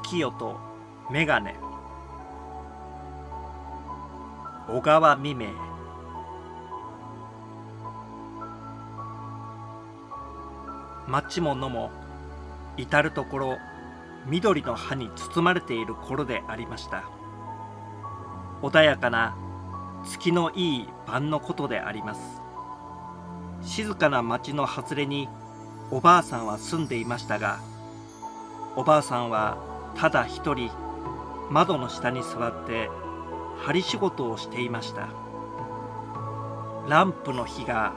月夜とメガネ。小川未明。町も野も至る所緑の葉に包まれている頃でありました。穏やかな月のいい晩のことであります。静かな町の外れにおばあさんは住んでいましたが、おばあさんはただ一人窓の下に座って針仕事をしていました。ランプの火が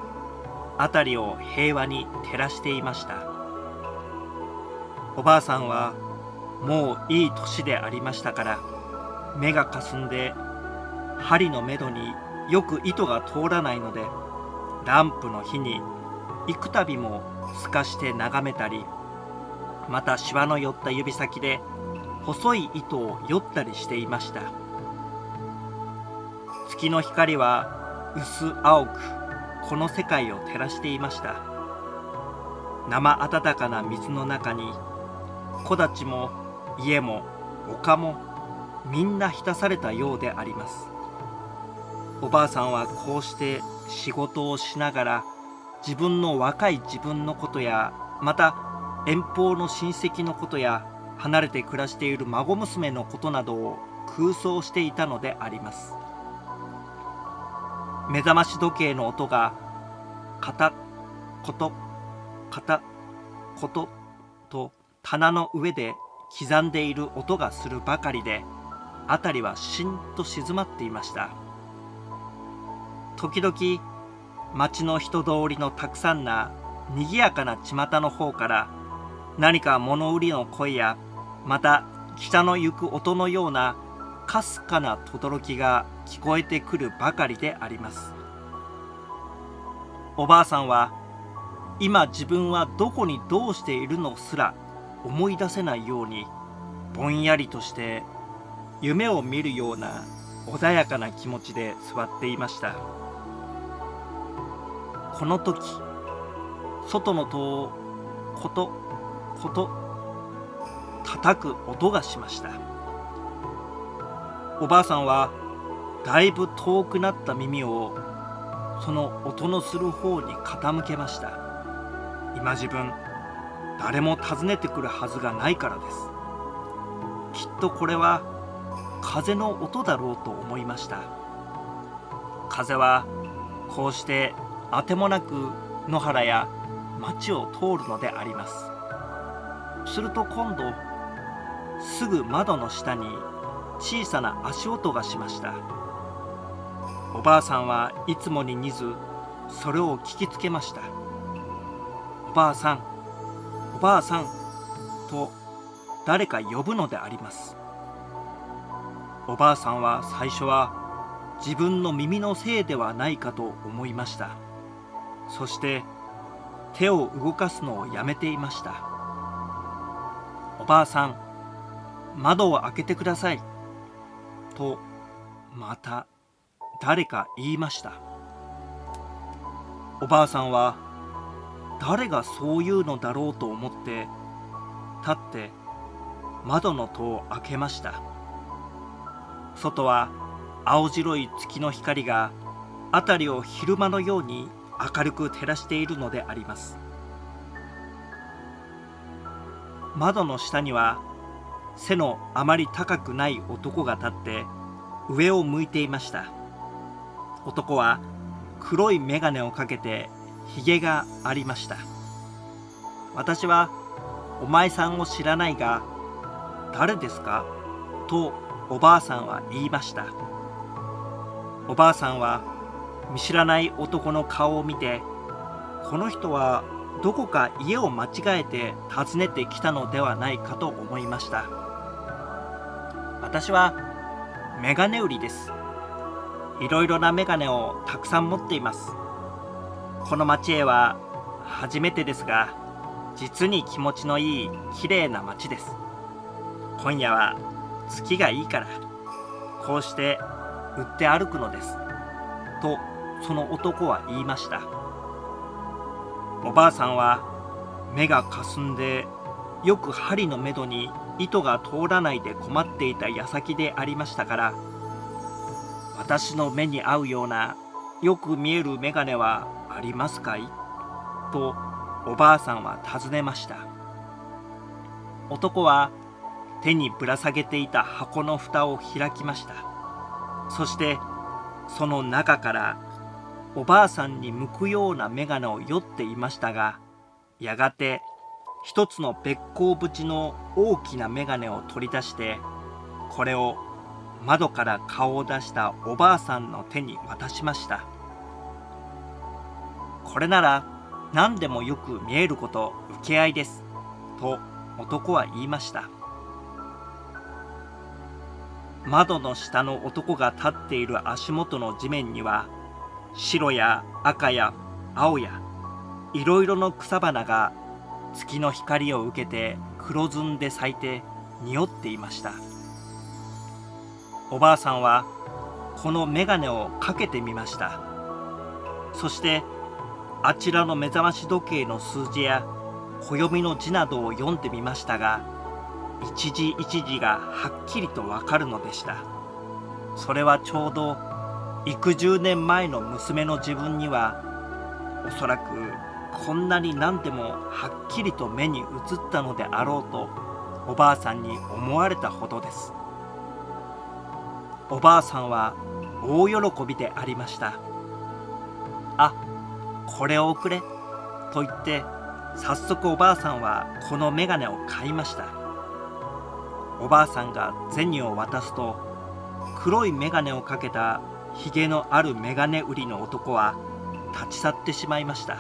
辺りを平和に照らしていました。おばあさんはもういい年でありましたから、目がかすんで針のめどによく糸が通らないので、ランプの火に幾度も透かして眺めたり、またシワの寄った指先で細い糸をよったりしていました。月の光は薄青くこの世界を照らしていました。生暖かな水の中に木立も家も丘もみんな浸されたようであります。おばあさんはこうして仕事をしながら、自分の若い自分のことや、また遠方の親戚のことや、離れて暮らしている孫娘のことなどを空想していたのであります。目覚まし時計の音がカタッコトカタッコトと棚の上で刻んでいる音がするばかりで、辺りはしんと静まっていました。時々町の人通りのたくさんなにぎやかな巷の方から何か物売りの声や、また北の行く音のようなかすかな轟が聞こえてくるばかりであります。おばあさんは今自分はどこにどうしているのすら思い出せないように、ぼんやりとして夢を見るような穏やかな気持ちで座っていました。この時、外の戸をコトコト叩く音がしました。おばあさんはだいぶ遠くなった耳をその音のする方に傾けました。今自分誰も訪ねてくるはずがないからです。きっとこれは風の音だろうと思いました。風はこうしてあてもなく野原や町を通るのであります。すると今度すぐ窓の下に小さな足音がしました。おばあさんはいつもに似ずそれを聞きつけました。おばあさん、おばあさんと誰か呼ぶのであります。おばあさんは最初は自分の耳のせいではないかと思いました。そして手を動かすのをやめていました。おばあさん、窓を開けてくださいとまた誰か言いました。おばあさんは誰がそう言うのだろうと思って立って窓の戸を開けました。外は青白い月の光が辺りを昼間のように明るく照らしているのであります。窓の下には背のあまり高くない男が立って上を向いていました。男は黒い眼鏡をかけてひげがありました。私はお前さんを知らないが誰ですかとおばあさんは言いました。おばあさんは見知らない男の顔を見て、この人はどこか家を間違えて訪ねてきたのではないかと思いました。私はメガネ売りです。いろいろなメガネをたくさん持っています。この町へは初めてですが、実に気持ちのいいきれいな町です。今夜は月がいいからこうして売って歩くのですとその男は言いました。おばあさんは目がかすんでよく針のめどに糸が通らないで困っていた矢先でありましたから、私の目に合うようなよく見える眼鏡はありますかいとおばあさんは尋ねました。男は手にぶら下げていた箱の蓋を開きました。そしてその中からおばあさんに向くような眼鏡をよっていましたが、やがて一つのべっ甲縁の大きな眼鏡を取り出して、これを窓から顔を出したおばあさんの手に渡しました。これなら何でもよく見えること請け合いです、と男は言いました。窓の下の男が立っている足元の地面には、白や赤や青やいろいろの草花が月の光を受けて黒ずんで咲いて匂っていました。おばあさんはこの眼鏡をかけてみました。そしてあちらの目覚まし時計の数字や暦の字などを読んでみましたが、一時一時がはっきりとわかるのでした。それはちょうど幾十年前の娘の自分にはおそらくこんなに何でもはっきりと目に映ったのであろうとおばあさんに思われたほどです。おばあさんは大喜びでありました。あ、これをくれと言って早速おばあさんはこの眼鏡を買いました。おばあさんが銭を渡すと、黒い眼鏡をかけたひげのある眼鏡売りの男は立ち去ってしまいました。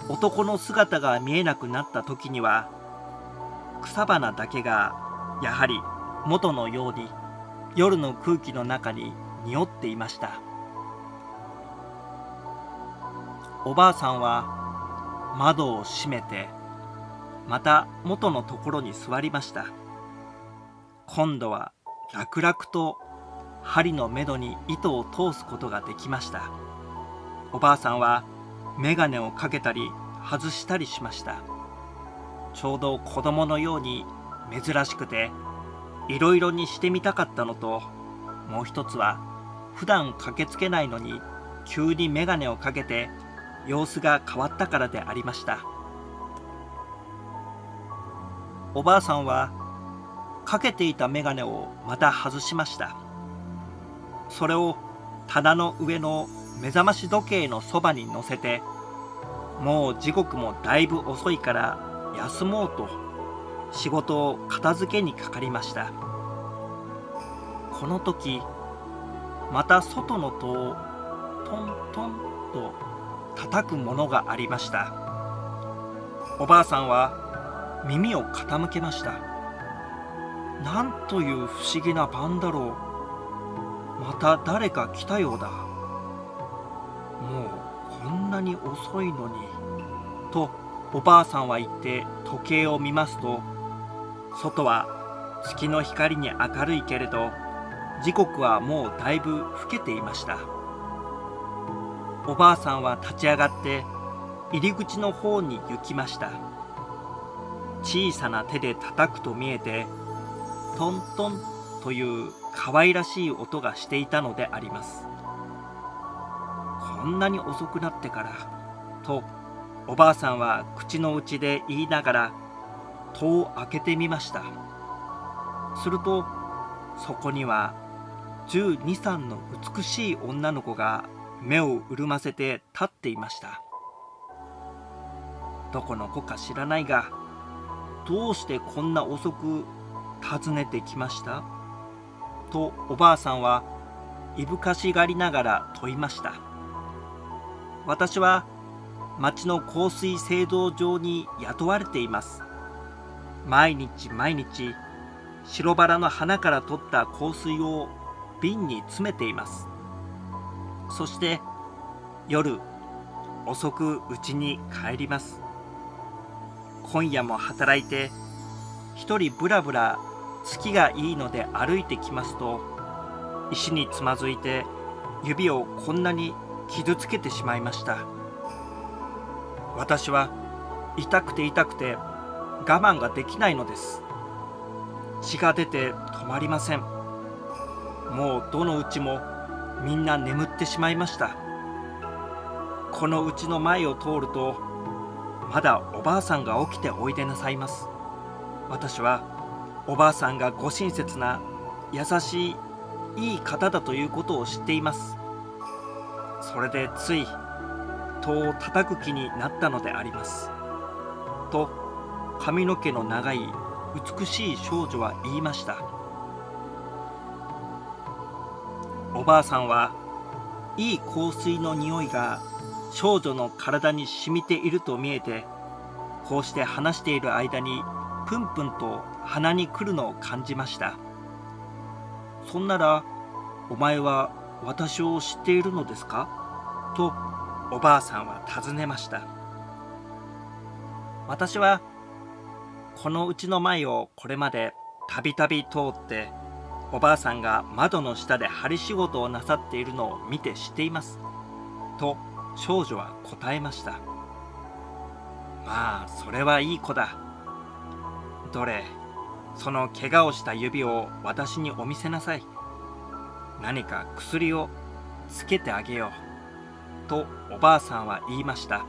男の姿が見えなくなった時には、草花だけがやはり元のように夜の空気の中に匂っていました。おばあさんは窓を閉めてまた元のところに座りました。今度は楽々と針のめどに糸を通すことができました。おばあさんは眼鏡をかけたり外したりしました。ちょうど子供のように珍しくていろいろにしてみたかったのと、もう一つは普段駆けつけないのに急に眼鏡をかけて様子が変わったからでありました。おばあさんはかけていた眼鏡をまた外しました。それを棚の上の目覚まし時計のそばに乗せて、もう時刻もだいぶ遅いから休もうと仕事を片付けにかかりました。この時また外の戸をトントンと叩くものがありました。おばあさんは耳を傾けました。なんという不思議な晩だろう。また誰か来たようだ。もうこんなに遅いのに。とおばあさんは言って時計を見ますと、外は月の光に明るいけれど、時刻はもうだいぶ更けていました。おばあさんは立ち上がって入り口の方に行きました。小さな手で叩くと見えて、トントンという可愛らしい音がしていたのであります。こんなに遅くなってからとおばあさんは口の内で言いながら戸を開けてみました。するとそこには12、13の美しい女の子が目を潤ませて立っていました。どこの子か知らないが、どうしてこんな遅く訪ねてきましたとおばあさんはいぶかしがりながら問いました。私は町の香水製造場に雇われています。毎日毎日白バラの花から取った香水を瓶に詰めています。そして夜遅く家に帰ります。今夜も働いて一人ぶらぶら月がいいので歩いてきますと、石につまずいて指をこんなに傷つけてしまいました。私は痛くて痛くて我慢ができないのです。血が出て止まりません。もうどのうちもみんな眠ってしまいました。このうちの前を通ると、まだおばあさんが起きておいでなさいます。私はおばあさんがご親切な優しいいい方だということを知っています。それでつい戸を叩く気になったのであります。と髪の毛の長い美しい少女は言いました。おばあさんはいい香水の匂いが少女の体に染みていると見えて、こうして話している間にプンプンと鼻に来るのを感じました。そんなら、お前は私を知っているのですかとおばあさんは尋ねました。私はこのうちの前をこれまでたびたび通って、おばあさんが窓の下で針仕事をなさっているのを見て知っていますと少女は答えました。まあそれはいい子だ。どれ、その怪我をした指を私にお見せなさい。何か薬をつけてあげようとおばあさんは言いました。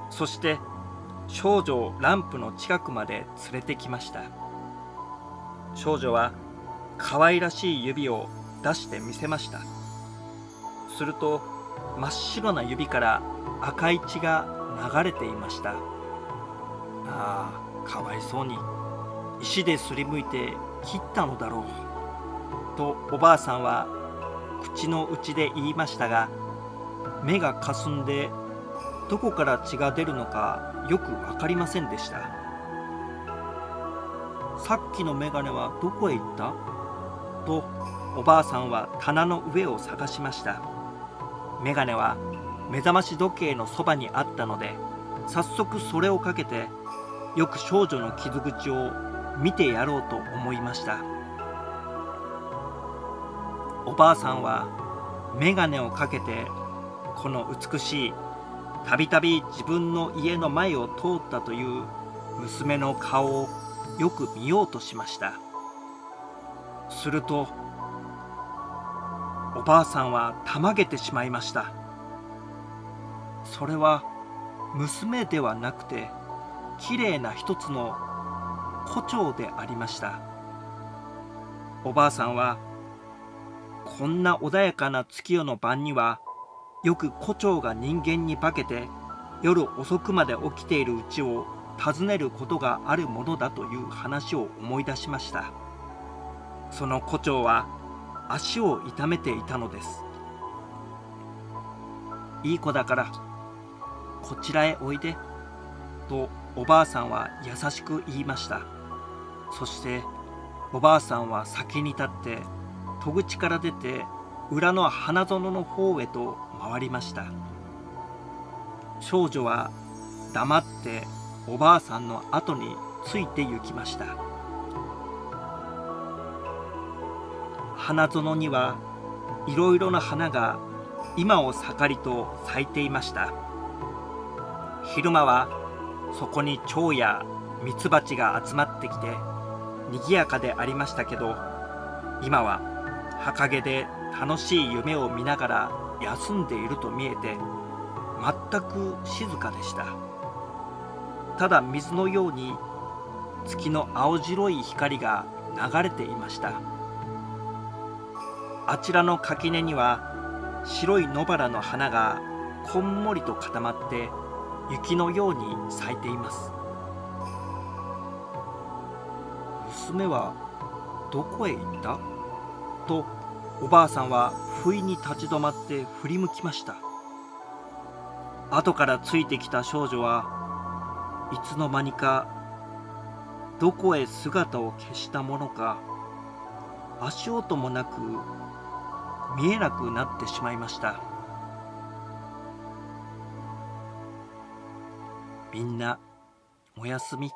そして少女をランプの近くまで連れてきました。少女は可愛らしい指を出してみせました。すると真っ白な指から赤い血が流れていました。ああ、かわいそうに。石ですりむいて切ったのだろうとおばあさんは口の内で言いましたが、目がかすんでどこから血が出るのかよく分かりませんでした。さっきのメガネはどこへ行ったとおばあさんは棚の上を探しました。メガネは目覚まし時計のそばにあったので、早速それをかけてよく少女の傷口を見てやろうと思いました。おばあさんはメガネをかけてこの美しい、たびたび自分の家の前を通ったという娘の顔をよく見ようとしました。するとおばあさんはたまげてしまいました。それは娘ではなくて、きれいな一つの胡蝶でありました。おばあさんは、こんな穏やかな月夜の晩にはよく胡蝶が人間に化けて夜遅くまで起きているうちを訪ねることがあるものだという話を思い出しました。その胡蝶は足を痛めていたのです。いい子だからこちらへおいでとおばあさんは優しく言いました。そしておばあさんは先に立って戸口から出て裏の花園の方へと回りました。少女は黙っておばあさんの後について行きました。花園にはいろいろな花が今を盛りと咲いていました。昼間はそこに蝶やミツバチが集まってきて賑やかでありましたけど、今は墓毛で楽しい夢を見ながら休んでいると見えて全く静かでした。ただ水のように月の青白い光が流れていました。あちらの垣根には白い野原の花がこんもりと固まって雪のように咲いています。娘はどこへ行ったとおばあさんは不意に立ち止まって振り向きました。後からついてきた少女はいつの間にかどこへ姿を消したものか、足音もなく見えなくなってしまいました。みんなおやすみ。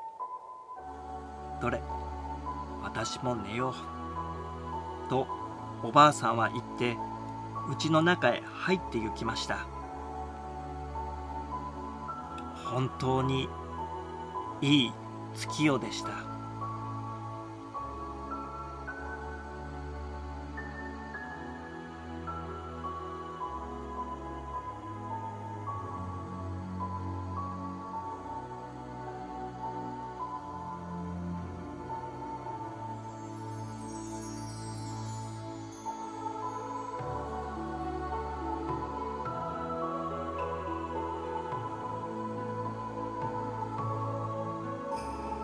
どれ、私も寝ようとおばあさんは言って家の中へ入って行きました。本当にいい月夜でした。